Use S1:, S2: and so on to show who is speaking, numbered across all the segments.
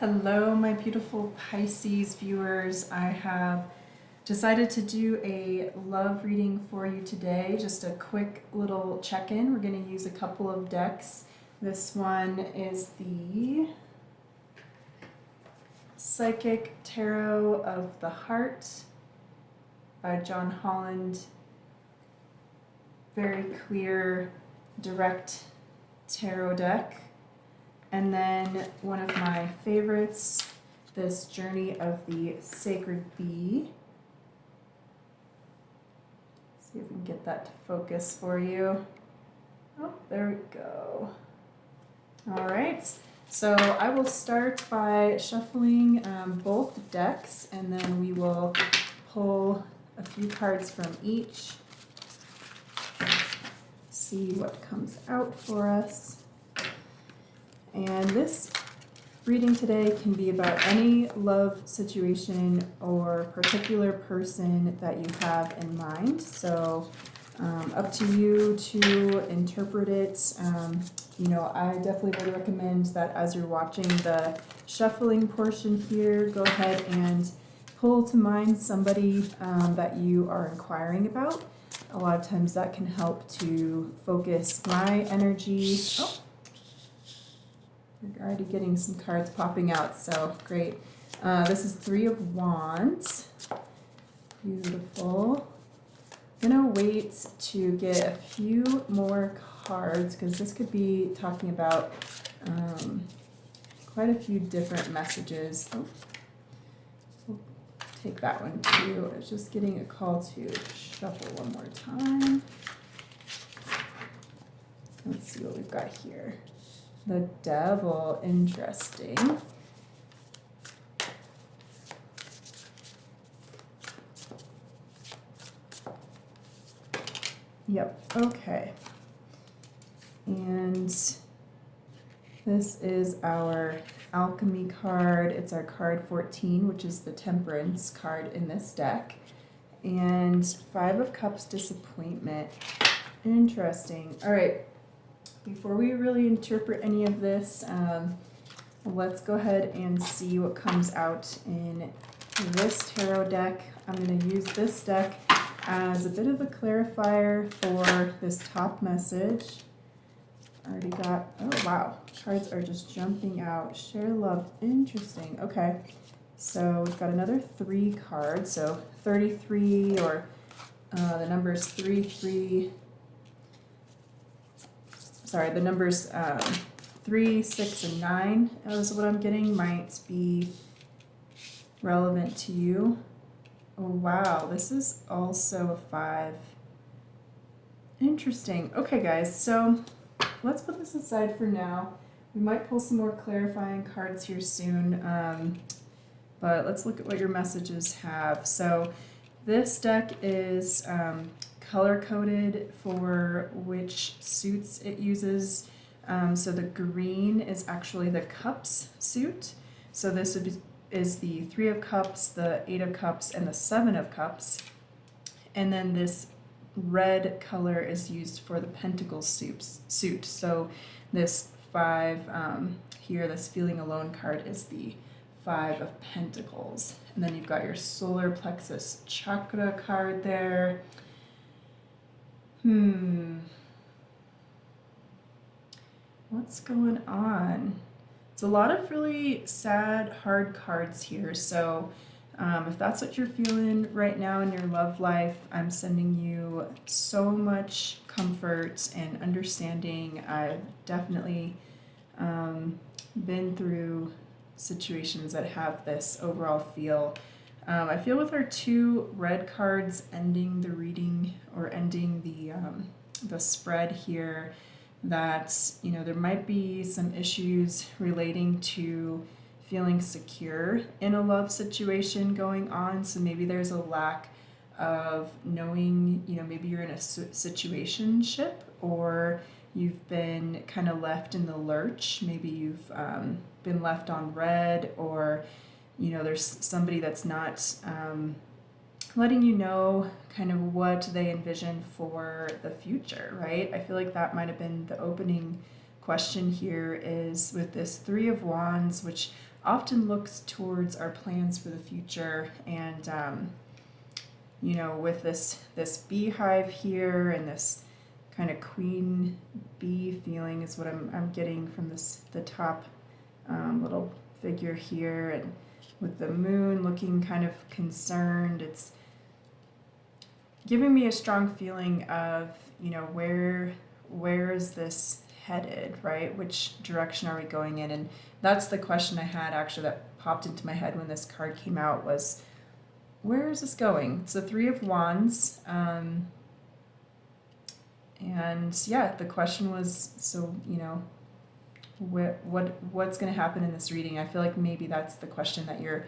S1: Hello, my beautiful Pisces viewers. I have decided to do a love reading for you today. Just a quick little check-in. We're going to use a couple of decks. This one is the Psychic Tarot of the Heart by John Holland. Very clear, direct tarot deck. And then one of my favorites, this Journey of the Sacred Bee. See if we can get that to focus for you. Oh, there we go. All right, so I will start by shuffling both decks, and then we will pull a few cards from each. See what comes out for us. And this reading today can be about any love situation or particular person that you have in mind. So up to you to interpret it. I definitely would recommend that as you're watching the shuffling portion here, go ahead and pull to mind somebody that you are inquiring about. A lot of times that can help to focus my energy. Oh, we're already getting some cards popping out, so great. This is Three of Wands. Beautiful. I'm gonna wait to get a few more cards because this could be talking about quite a few different messages. Oh, we'll take that one too. I was just getting a call to shuffle one more time. Let's see what we've got here. The Devil, interesting. Yep, okay. And this is our Alchemy card. It's our card 14, which is the Temperance card in this deck. And Five of Cups, Disappointment. Interesting. All right. Before we really interpret any of this, let's go ahead and see what comes out in this tarot deck. I'm going to use this deck as a bit of a clarifier for this top message. Already got, oh wow, cards are just jumping out. Share love, interesting. Okay, so we've got another 3 cards, so 33, or the numbers 3, sorry, the numbers 3, 6, and 9 is what I'm getting, might be relevant to you. Oh wow, this is also a 5. Interesting. Okay guys, so let's put this aside for now. We might pull some more clarifying cards here soon, but let's look at what your messages have. So this deck is color-coded for which suits it uses. So the green is actually the Cups suit. So this is the 3 of Cups, the 8 of Cups, and the 7 of Cups. And then this red color is used for the Pentacles suit. So this 5 here, this Feeling Alone card, is the 5 of Pentacles. And then you've got your solar plexus chakra card there. What's going on? It's a lot of really sad, hard cards here. So if that's what you're feeling right now in your love life, I'm sending you so much comfort and understanding. I've definitely been through situations that have this overall feel. I feel with our 2 red cards ending the reading, or ending the spread here, that there might be some issues relating to feeling secure in a love situation going on. So maybe there's a lack of knowing, maybe you're in a situationship, or you've been kind of left in the lurch. Maybe you've been left on red, or there's somebody that's not letting you know kind of what they envision for the future, right? I feel like that might have been the opening question here is with this Three of Wands, which often looks towards our plans for the future, and you know, with this beehive here and this kind of queen bee feeling is what I'm getting from the top little figure here, and with the moon looking kind of concerned, it's giving me a strong feeling of, you know, where is this headed, right? Which direction are we going in? And that's the question I had actually that popped into my head when this card came out was, where is this going? It's the Three of Wands. And yeah, the question was, so, you know, what's going to happen in this reading? I feel like maybe that's the question that you're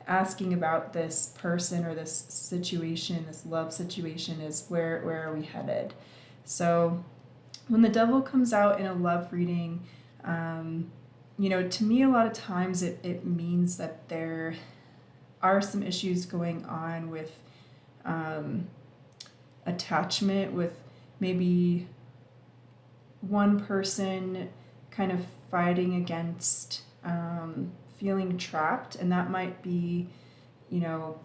S1: asking about this person or this situation, this love situation, is where are we headed? So when the devil comes out in a love reading, you know, to me, a lot of times it means that there are some issues going on with attachment, with maybe one person kind of fighting against feeling trapped, and that might be, you know,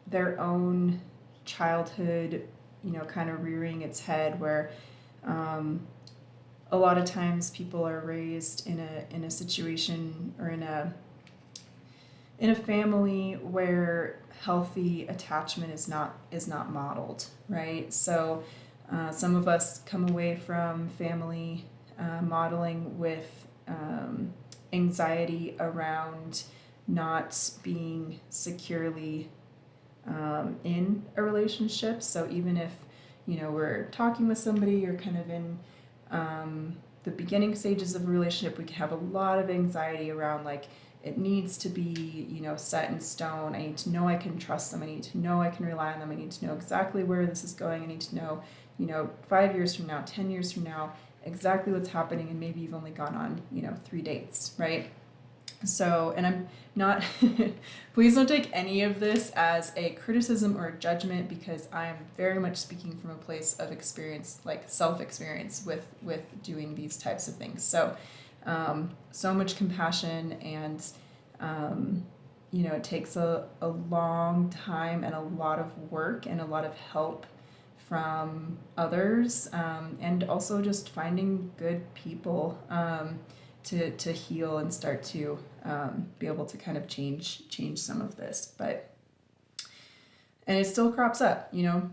S1: their own childhood, you know, kind of rearing its head, where a lot of times people are raised in a situation or in a family where healthy attachment is not modeled, right? So some of us come away from family modeling with anxiety around not being securely in a relationship. So even if, you know, we're talking with somebody, you're kind of in the beginning stages of a relationship, we can have a lot of anxiety around, like, it needs to be, you know, set in stone. I need to know I can trust them. I need to know I can rely on them. I need to know exactly where this is going. I need to know, you know, 5 years from now, 10 years from now, exactly what's happening, and maybe you've only gone on, you know, 3 dates, right? So, and I'm not, please don't take any of this as a criticism or a judgment, because I'm very much speaking from a place of experience, like self-experience with doing these types of things. So, so much compassion, and, you know, it takes a long time and a lot of work and a lot of help from others, and also just finding good people to heal and start to be able to kind of change some of this. But, and it still crops up, you know,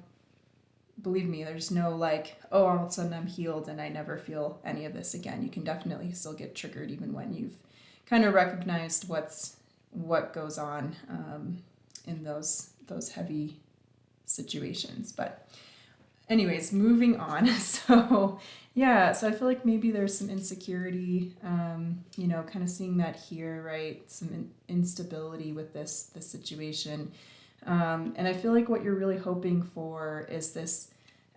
S1: believe me, there's no like, oh, all of a sudden I'm healed and I never feel any of this again. You can definitely still get triggered even when you've kind of recognized what goes on in those heavy situations. But anyways, moving on. So yeah, so I feel like maybe there's some insecurity, you know, kind of seeing that here, right? Some instability with this situation. And I feel like what you're really hoping for is this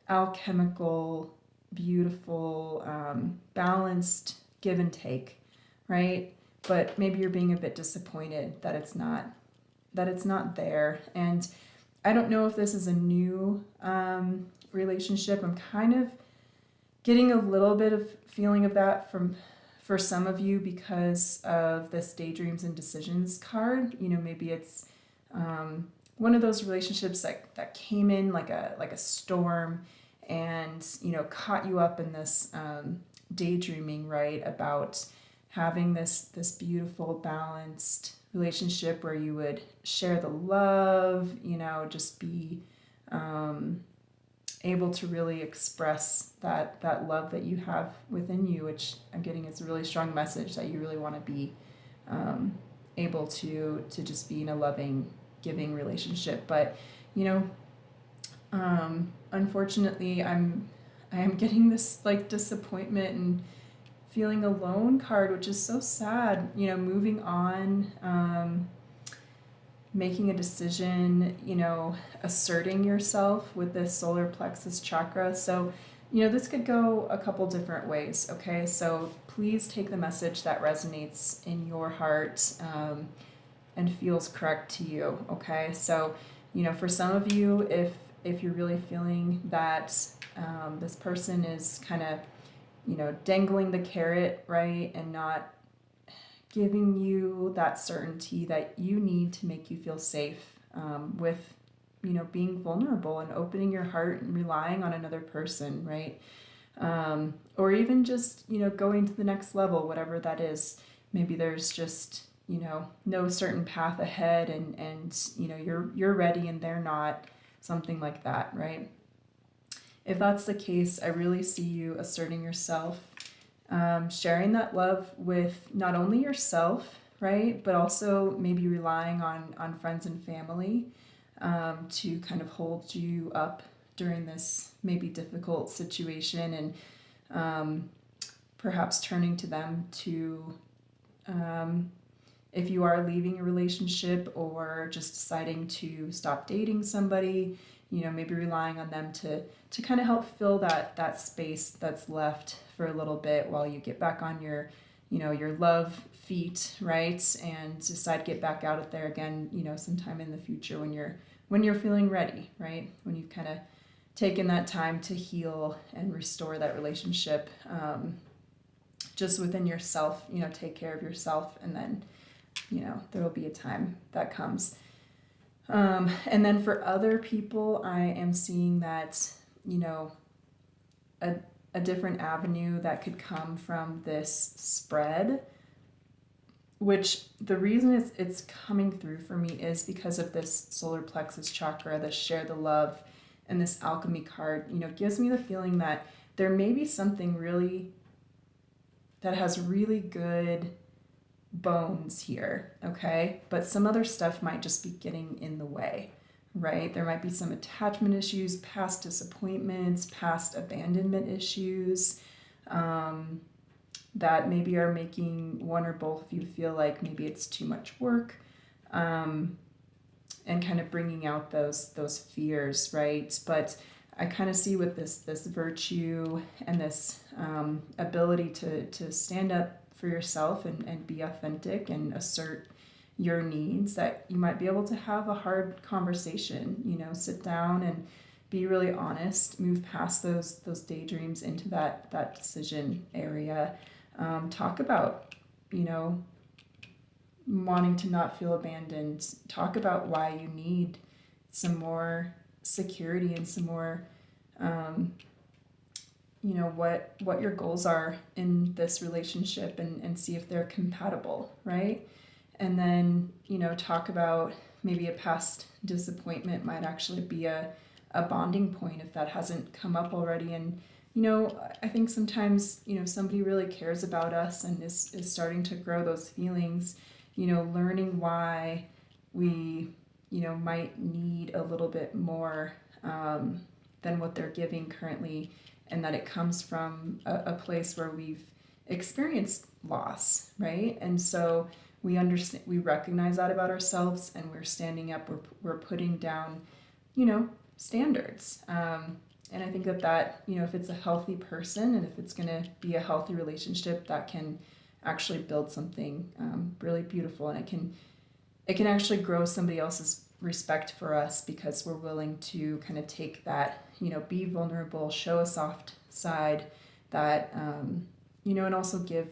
S1: alchemical, beautiful, balanced give and take, right? But maybe you're being a bit disappointed that it's not there. And I don't know if this is a new relationship. I'm kind of getting a little bit of feeling of that for some of you because of this daydreams and decisions card. You know, maybe it's one of those relationships that came in like a storm, and, you know, caught you up in this daydreaming, right, about having this beautiful balanced relationship where you would share the love, you know, just be able to really express that love that you have within you, which I'm getting is a really strong message that you really want to be able to just be in a loving, giving relationship. But, you know, unfortunately, I am getting this like disappointment and feeling alone card, which is so sad. You know, moving on, making a decision, you know, asserting yourself with this solar plexus chakra. So, you know, this could go a couple different ways, okay? So please take the message that resonates in your heart and feels correct to you, okay? So, you know, for some of you, if you're really feeling that this person is kind of dangling the carrot, right? And not giving you that certainty that you need to make you feel safe with, being vulnerable and opening your heart and relying on another person, right? Or even just, going to the next level, whatever that is. Maybe there's just, no certain path ahead and you're ready and they're not, something like that, right? If that's the case, I really see you asserting yourself, sharing that love with not only yourself, right, but also maybe relying on friends and family to kind of hold you up during this maybe difficult situation, and perhaps turning to them to, if you are leaving a relationship or just deciding to stop dating somebody, maybe relying on them to kind of help fill that space that's left for a little bit while you get back on your love feet, right? And decide to get back out there again, sometime in the future when you're feeling ready, right? When you've kind of taken that time to heal and restore that relationship, just within yourself, take care of yourself, and then, there will be a time that comes. And then for other people, I am seeing that, a different avenue that could come from this spread, which the reason it's coming through for me is because of this solar plexus chakra, this share the love, and this alchemy card, gives me the feeling that there may be something really that has really good bones here, okay? But some other stuff might just be getting in the way, right? There might be some attachment issues, past disappointments, past abandonment issues, that maybe are making one or both of you feel like maybe it's too much work, and kind of bringing out those fears, right? But I kind of see with this virtue and this ability to stand up for yourself and be authentic and assert your needs, that you might be able to have a hard conversation, sit down and be really honest, move past those daydreams into that decision area. Talk about, wanting to not feel abandoned. Talk about why you need some more security and some more, what your goals are in this relationship, and see if they're compatible, right? And then, talk about maybe a past disappointment might actually be a bonding point if that hasn't come up already. And, I think sometimes, somebody really cares about us and is starting to grow those feelings, learning why we, might need a little bit more than what they're giving currently, and that it comes from a place where we've experienced loss, right? And so we understand, we recognize that about ourselves, and we're standing up, we're putting down, standards. And I think that, if it's a healthy person and if it's going to be a healthy relationship, that can actually build something really beautiful, and it can actually grow somebody else's respect for us, because we're willing to kind of take that, be vulnerable, show a soft side, that, and also give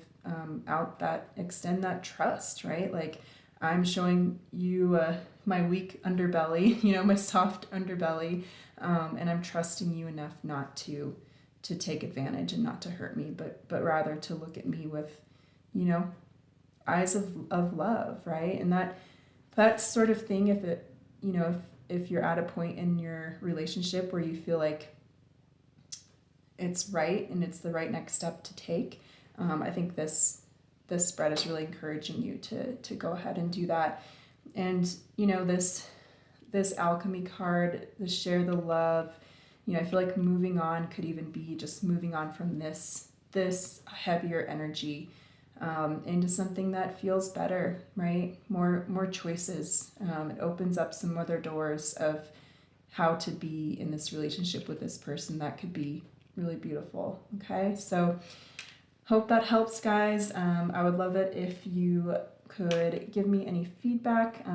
S1: out that, extend that trust, right? Like, I'm showing you my weak underbelly, my soft underbelly, and I'm trusting you enough not to take advantage and not to hurt me, but rather to look at me with, eyes of love, right? And that sort of thing, if it, if you're at a point in your relationship where you feel like it's right and it's the right next step to take, I think this spread is really encouraging you to go ahead and do that. And, this alchemy card, the share the love, I feel like moving on could even be just moving on from this heavier energy into something that feels better, right? More choices. It opens up some other doors of how to be in this relationship with this person that could be really beautiful. Okay, so hope that helps, guys. I would love it if you could give me any feedback.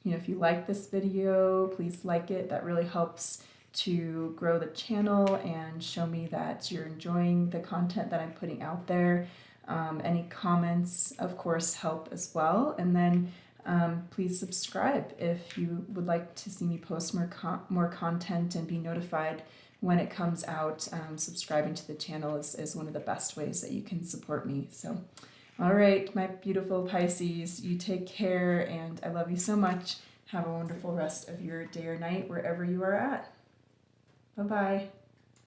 S1: If you like this video, please like it. That really helps to grow the channel and show me that you're enjoying the content that I'm putting out there. Any comments, of course, help as well. And then please subscribe if you would like to see me post more content and be notified when it comes out. Subscribing to the channel is one of the best ways that you can support me. So, all right, my beautiful Pisces, you take care, and I love you so much. Have a wonderful rest of your day or night wherever you are at. Bye-bye.